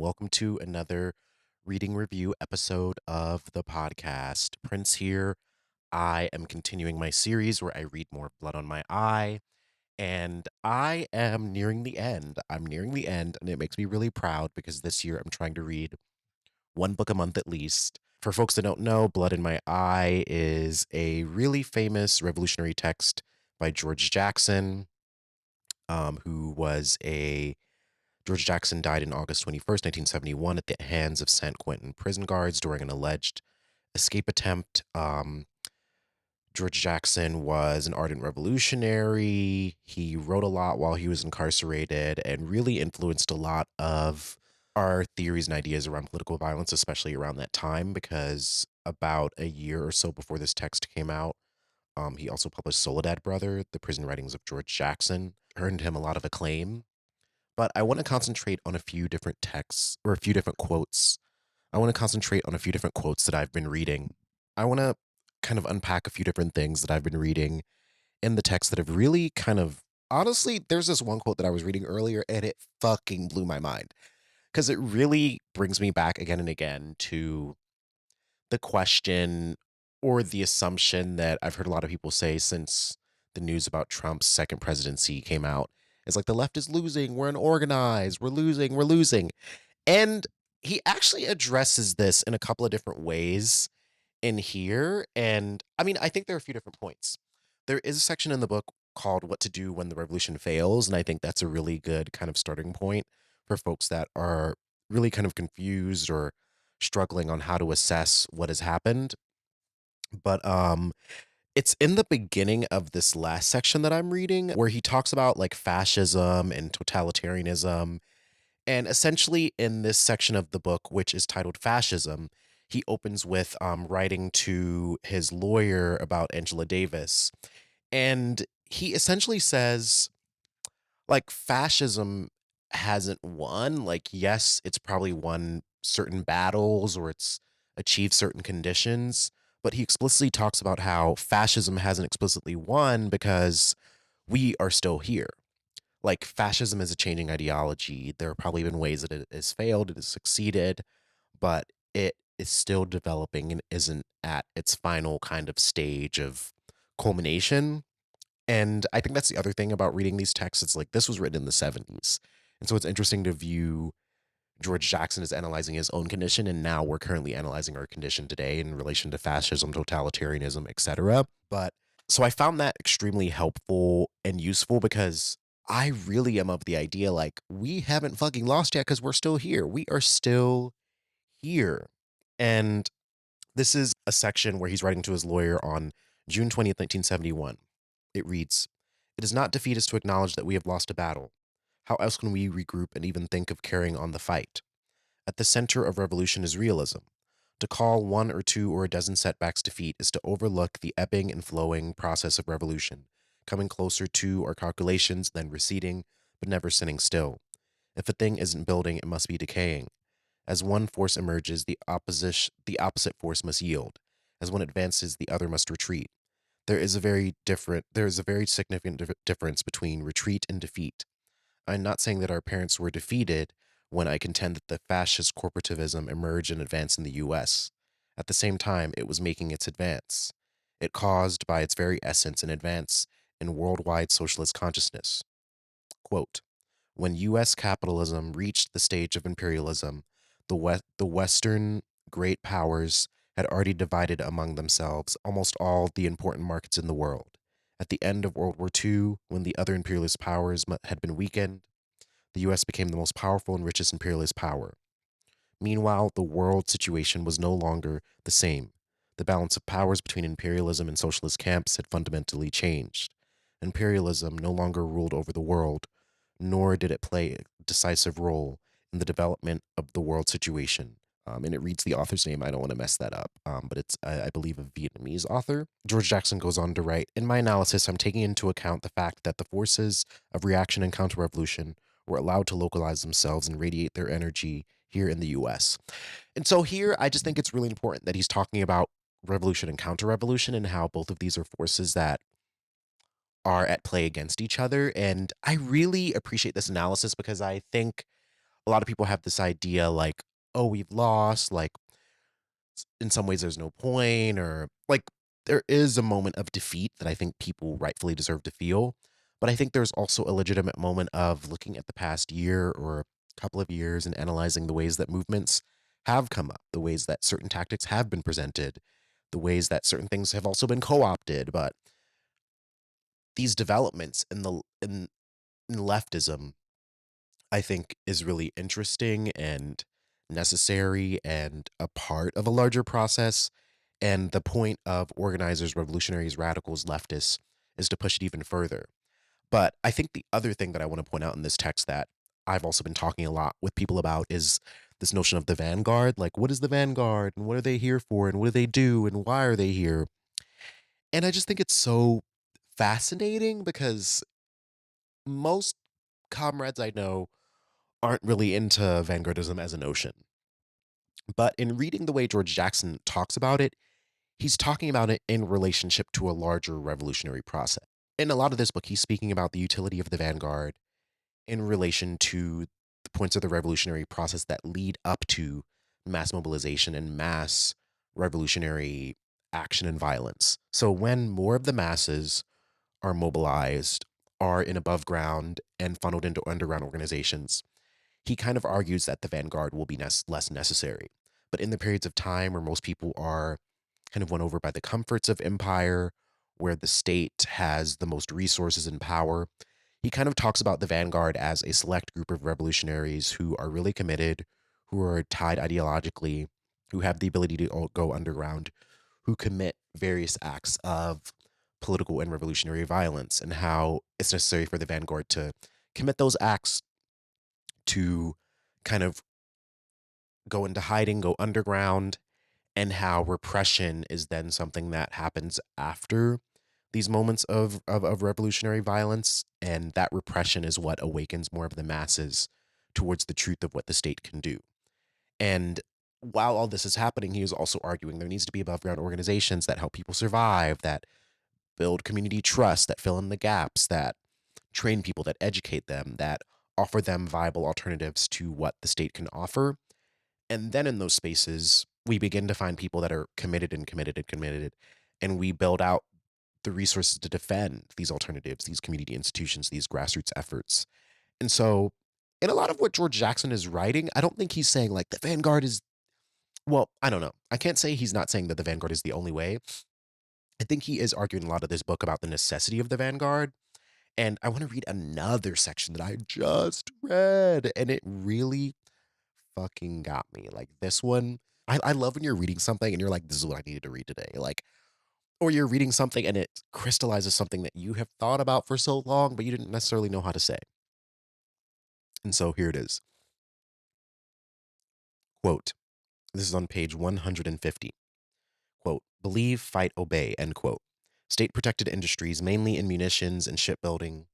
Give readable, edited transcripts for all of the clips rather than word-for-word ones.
welcome to another reading review episode of the podcast. Prince here. I am continuing my series where I read more Blood on My Eye, and I am nearing the end. I'm nearing the end, and it makes me really proud because this year I'm trying to read one book a month at least. For folks that don't know, Blood in My Eye is a really famous revolutionary text by George Jackson, who was a George Jackson died on August 21st, 1971, at the hands of San Quentin prison guards during an alleged escape attempt. George Jackson was an ardent revolutionary. He wrote a lot while he was incarcerated and really influenced a lot of our theories and ideas around political violence, especially around that time, because about a year or so before this text came out, he also published Soledad Brother, The Prison Writings of George Jackson, earned him a lot of acclaim. But I want to concentrate on a few different texts or a few different quotes. I want to concentrate on a few different quotes that I've been reading. I want to kind of unpack a few different things that I've been reading in the text that have really kind of honestly, there's this one quote that I was reading earlier and it fucking blew my mind because it really brings me back again and again to the question or the assumption that I've heard a lot of people say since the news about Trump's second presidency came out. It's like the left is losing, we're unorganized, we're losing, we're losing. And he actually addresses this in a couple of different ways in here. And I mean, I think there are a few different points. There is a section in the book called What to Do When the Revolution Fails. And I think that's a really good kind of starting point for folks that are really kind of confused or struggling on how to assess what has happened. But it's in the beginning of this last section that I'm reading where he talks about like fascism and totalitarianism. And essentially, in this section of the book, which is titled Fascism, he opens with writing to his lawyer about Angela Davis. And he essentially says, like, fascism hasn't won. Like, yes, it's probably won certain battles or it's achieved certain conditions. But he explicitly talks about how fascism hasn't explicitly won because we are still here. Like, fascism is a changing ideology. There have probably been ways that it has failed, it has succeeded, but it is still developing and isn't at its final kind of stage of culmination. And I think that's the other thing about reading these texts. It's like this was written in the 70s. And so it's interesting to view George Jackson as analyzing his own condition, and now we're currently analyzing our condition today in relation to fascism, totalitarianism, etc. But so I found that extremely helpful and useful because I really am of the idea like we haven't fucking lost yet because we're still here. We are still here. And this is a section where he's writing to his lawyer on June 20th, 1971. It reads, "It is not defeatist to acknowledge that we have lost a battle. How else can we regroup and even think of carrying on the fight? At the center of revolution is realism. To call one or two or a dozen setbacks defeat is to overlook the ebbing and flowing process of revolution, coming closer to our calculations, then receding, but never sitting still. If a thing isn't building, it must be decaying. As one force emerges, the opposite force must yield. As one advances, the other must retreat. There is a very significant difference between retreat and defeat. I'm not saying that our parents were defeated when I contend that the fascist corporativism emerged and advanced in the US. At the same time, it was making its advance. It caused, by its very essence, an advance in worldwide socialist consciousness. Quote, when US capitalism reached the stage of imperialism, the Western great powers had already divided among themselves almost all the important markets in the world. At the end of World War II, when the other imperialist powers had been weakened, the US became the most powerful and richest imperialist power. Meanwhile, the world situation was no longer the same. The balance of powers between imperialism and socialist camps had fundamentally changed. Imperialism no longer ruled over the world, nor did it play a decisive role in the development of the world situation. And it reads the author's name. I don't want to mess that up, but it's, I believe, a Vietnamese author. George Jackson goes on to write, in my analysis, I'm taking into account the fact that the forces of reaction and counter-revolution were allowed to localize themselves and radiate their energy here in the US. And so here, I just think it's really important that he's talking about revolution and counter-revolution and how both of these are forces that are at play against each other. And I really appreciate this analysis because I think a lot of people have this idea like, oh, we've lost, like in some ways there's no point, or like there is a moment of defeat that I think people rightfully deserve to feel. But I think there's also a legitimate moment of looking at the past year or couple of years and analyzing the ways that movements have come up, the ways that certain tactics have been presented, the ways that certain things have also been co-opted. But these developments in leftism, I think, is really interesting and necessary and a part of a larger process. And the point of organizers, revolutionaries, radicals, leftists is to push it even further. But I think the other thing that I want to point out in this text that I've also been talking a lot with people about is this notion of the vanguard. Like, what is the vanguard and what are they here for and what do they do and why are they here? And I just think it's so fascinating because most comrades I know aren't really into vanguardism as a notion. But in reading the way George Jackson talks about it, he's talking about it in relationship to a larger revolutionary process. In a lot of this book, he's speaking about the utility of the vanguard in relation to the points of the revolutionary process that lead up to mass mobilization and mass revolutionary action and violence. So when more of the masses are mobilized, are in above ground and funneled into underground organizations, he kind of argues that the vanguard will be less necessary. But in the periods of time where most people are kind of won over by the comforts of empire, where the state has the most resources and power, he kind of talks about the vanguard as a select group of revolutionaries who are really committed, who are tied ideologically, who have the ability to go underground, who commit various acts of political and revolutionary violence, and how it's necessary for the vanguard to commit those acts to kind of go into hiding, go underground, and how repression is then something that happens after these moments of revolutionary violence. And that repression is what awakens more of the masses towards the truth of what the state can do. And while all this is happening, he is also arguing there needs to be above ground organizations that help people survive, that build community trust, that fill in the gaps, that train people, that educate them, that offer them viable alternatives to what the state can offer. And then in those spaces, we begin to find people that are committed and committed and committed. And we build out the resources to defend these alternatives, these community institutions, these grassroots efforts. And so, in a lot of what George Jackson is writing, I don't think he's saying like the vanguard is, well, I don't know. I can't say he's not saying that the vanguard is the only way. I think he is arguing a lot of this book about the necessity of the vanguard. And I want to read another section that I just read, and it really fucking got me. Like this one, I love when you're reading something and you're like, this is what I needed to read today. Like, or you're reading something and it crystallizes something that you have thought about for so long, but you didn't necessarily know how to say. And so here it is. Quote, this is on page 150. Quote, believe, fight, obey, end quote. State protected industries, mainly in munitions and shipbuilding.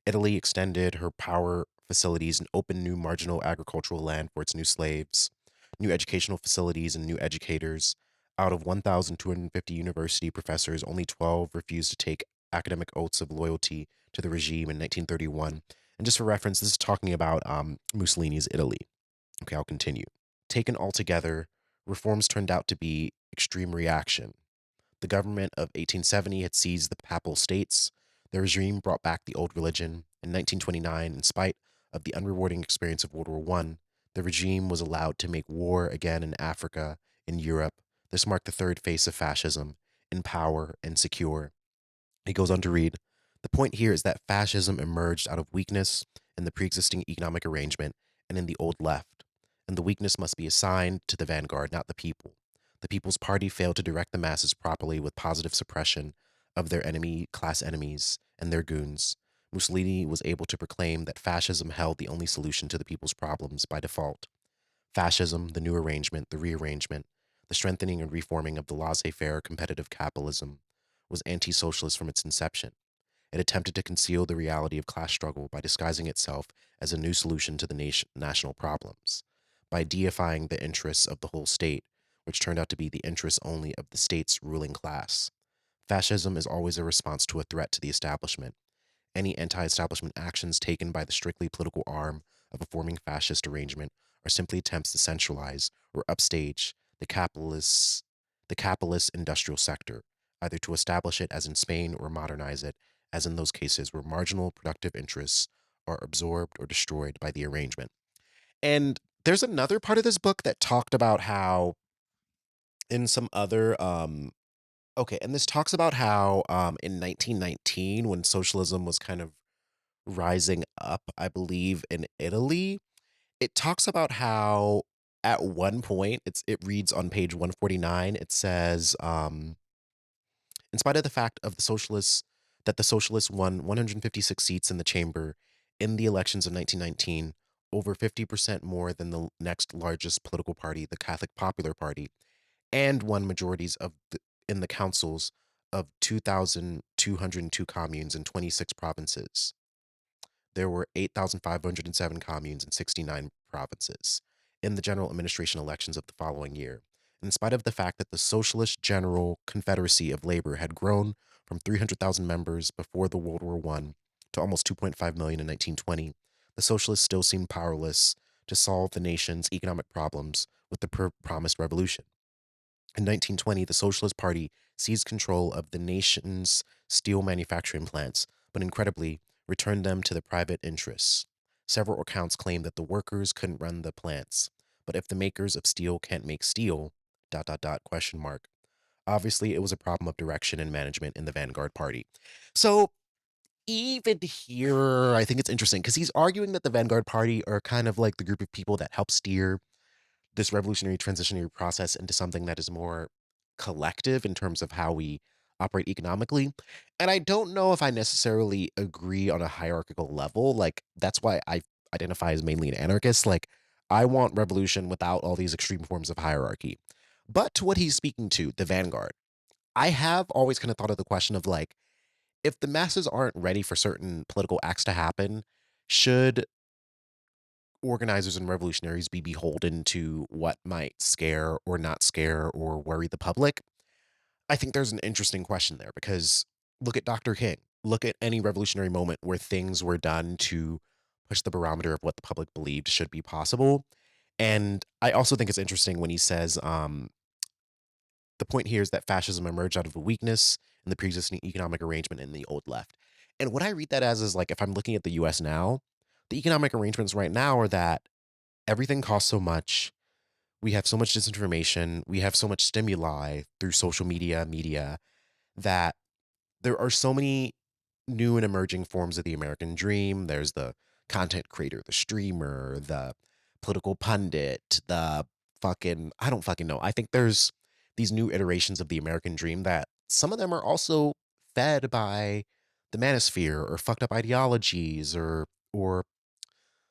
Italy extended her power facilities and opened new marginal agricultural land for its new slaves, new educational facilities and new educators. Out of 1,250 university professors, only 12 refused to take academic oaths of loyalty to the regime in 1931. And just for reference, this is talking about Mussolini's Italy. Okay, I'll continue. Taken altogether, reforms turned out to be extreme reaction. The government of 1870 had seized the Papal States. The regime brought back the old religion. In 1929, in spite of the unrewarding experience of World War I, the regime was allowed to make war again in Africa, in Europe. This marked the third phase of fascism, in power and secure. He goes on to read, the point here is that fascism emerged out of weakness in the pre-existing economic arrangement and in the old left, and the weakness must be assigned to the vanguard, not the people. The People's Party failed to direct the masses properly with positive suppression of their class enemies, and their goons. Mussolini was able to proclaim that fascism held the only solution to the people's problems by default. Fascism, the new arrangement, the rearrangement, the strengthening and reforming of the laissez-faire competitive capitalism, was anti-socialist from its inception. It attempted to conceal the reality of class struggle by disguising itself as a new solution to the national problems, by deifying the interests of the whole state, which turned out to be the interests only of the state's ruling class. Fascism is always a response to a threat to the establishment. Any anti-establishment actions taken by the strictly political arm of a forming fascist arrangement are simply attempts to centralize or upstage the capitalist industrial sector, either to establish it as in Spain or modernize it, as in those cases where marginal productive interests are absorbed or destroyed by the arrangement. And there's another part of this book that talked about how in some other okay, and this talks about how in 1919 when socialism was kind of rising up, I believe in Italy, it talks about how at one point it reads on page 149, it says in spite of the fact of the socialists won 156 seats in the chamber in the elections of 1919, over 50% more than the next largest political party, the Catholic Popular Party, and won majorities in the councils of 2,202 communes in 26 provinces. There were 8,507 communes in 69 provinces in the general administration elections of the following year. In spite of the fact that the Socialist General Confederacy of Labor had grown from 300,000 members before the World War I to almost 2.5 million in 1920, the socialists still seemed powerless to solve the nation's economic problems with the promised revolution. In 1920, the Socialist Party seized control of the nation's steel manufacturing plants, but incredibly returned them to the private interests. Several accounts claim that the workers couldn't run the plants, but if the makers of steel can't make steel, question mark. Obviously, it was a problem of direction and management in the Vanguard Party. So even here, I think it's interesting because he's arguing that the Vanguard Party are kind of like the group of people that help steer this revolutionary transitionary process into something that is more collective in terms of how we operate economically. And I don't know if I necessarily agree on a hierarchical level. Like, that's why I identify as mainly an anarchist. Like, I want revolution without all these extreme forms of hierarchy. But to what he's speaking to, the vanguard, I have always kind of thought of the question of like, if the masses aren't ready for certain political acts to happen, should organizers and revolutionaries be beholden to what might scare or not scare or worry the public? I think there's an interesting question there because look at Dr. King. Look at any revolutionary moment where things were done to push the barometer of what the public believed should be possible. And I also think it's interesting when he says the point here is that fascism emerged out of a weakness in the pre-existing economic arrangement in the old left. And what I read that as is like if I'm looking at the US now, the economic arrangements right now are that everything costs so much. We have so much disinformation. We have so much stimuli through social media that there are so many new and emerging forms of the American dream. There's the content creator, the streamer, the political pundit, the fucking, I don't fucking know. I think there's these new iterations of the American dream that some of them are also fed by the manosphere or fucked up ideologies or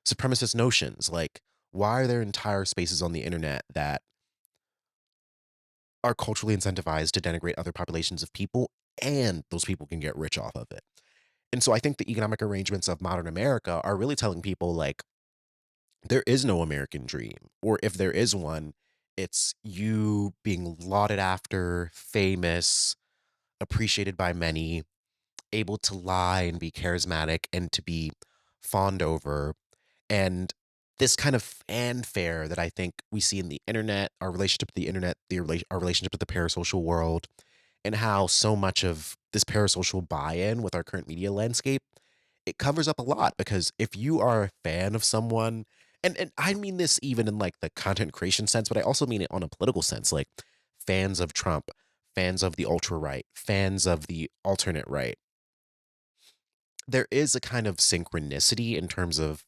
supremacist notions. Like, why are there entire spaces on the internet that are culturally incentivized to denigrate other populations of people and those people can get rich off of it? And so I think the economic arrangements of modern America are really telling people like there is no American dream, or if there is one, it's you being lauded after, famous, appreciated by many, able to lie and be charismatic and to be fawned over. And this kind of fanfare that I think we see in the internet, our relationship to the internet, our relationship to the parasocial world, and how so much of this parasocial buy-in with our current media landscape, it covers up a lot because if you are a fan of someone, and I mean this even in like the content creation sense, but I also mean it on a political sense, like fans of Trump, fans of the ultra right, fans of the alternate right, there is a kind of synchronicity in terms of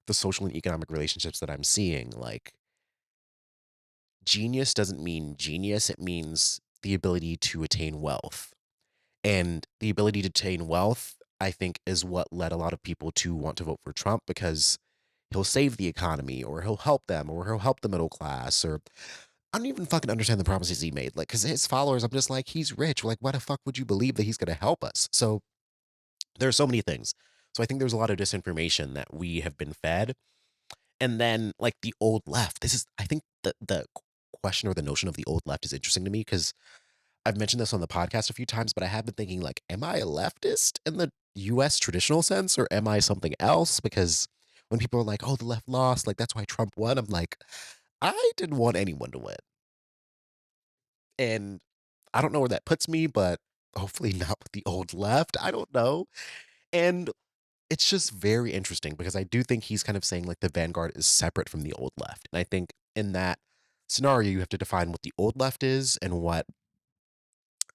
the social and economic relationships that I'm seeing. Like, genius doesn't mean genius, it means the ability to attain wealth. And the ability to attain wealth, I think, is what led a lot of people to want to vote for Trump because he'll save the economy or he'll help them or he'll help the middle class or I don't even fucking understand the promises he made. Like, because his followers, I'm just like, he's rich. Like, why the fuck would you believe that he's going to help us? So there are so many things. So I think there's a lot of disinformation that we have been fed. And then like the old left, this is, I think the question or the notion of the old left is interesting to me because I've mentioned this on the podcast a few times, but I have been thinking like, am I a leftist in the US traditional sense or am I something else? Because when people are like, oh, the left lost, like that's why Trump won. I'm like, I didn't want anyone to win. And I don't know where that puts me, but hopefully not with the old left. I don't know. And it's just very interesting because I do think he's kind of saying like the vanguard is separate from the old left. And I think in that scenario, you have to define what the old left is and what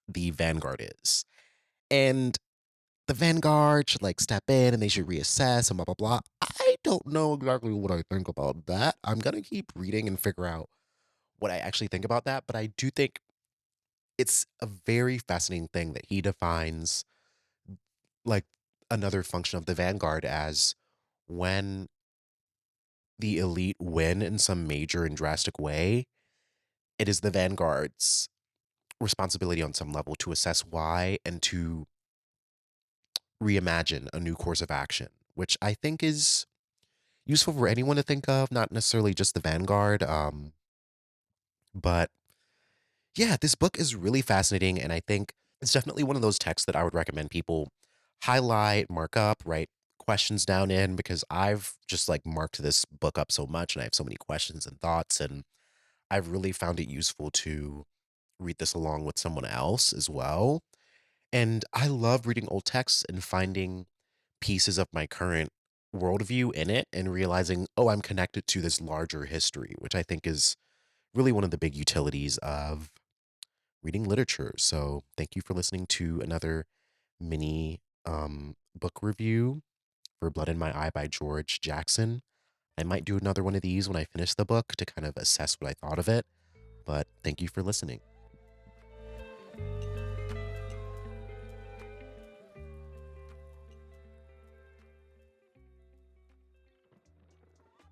the vanguard is. And the vanguard should like step in and they should reassess and blah, blah, blah. I don't know exactly what I think about that. I'm going to keep reading and figure out what I actually think about that. But I do think it's a very fascinating thing that he defines like another function of the vanguard as when the elite win in some major and drastic way, it is the vanguard's responsibility on some level to assess why and to reimagine a new course of action, which I think is useful for anyone to think of, not necessarily just the vanguard. But yeah, this book is really fascinating, and I think it's definitely one of those texts that I would recommend people highlight, mark up, write questions down in, because I've just like marked this book up so much and I have so many questions and thoughts, and I've really found it useful to read this along with someone else as well. And I love reading old texts and finding pieces of my current worldview in it and realizing, oh, I'm connected to this larger history, which I think is really one of the big utilities of reading literature. So thank you for listening to another mini book review for Blood in My Eye by George Jackson. I might do another one of these when I finish the book to kind of assess what I thought of it. But thank you for listening.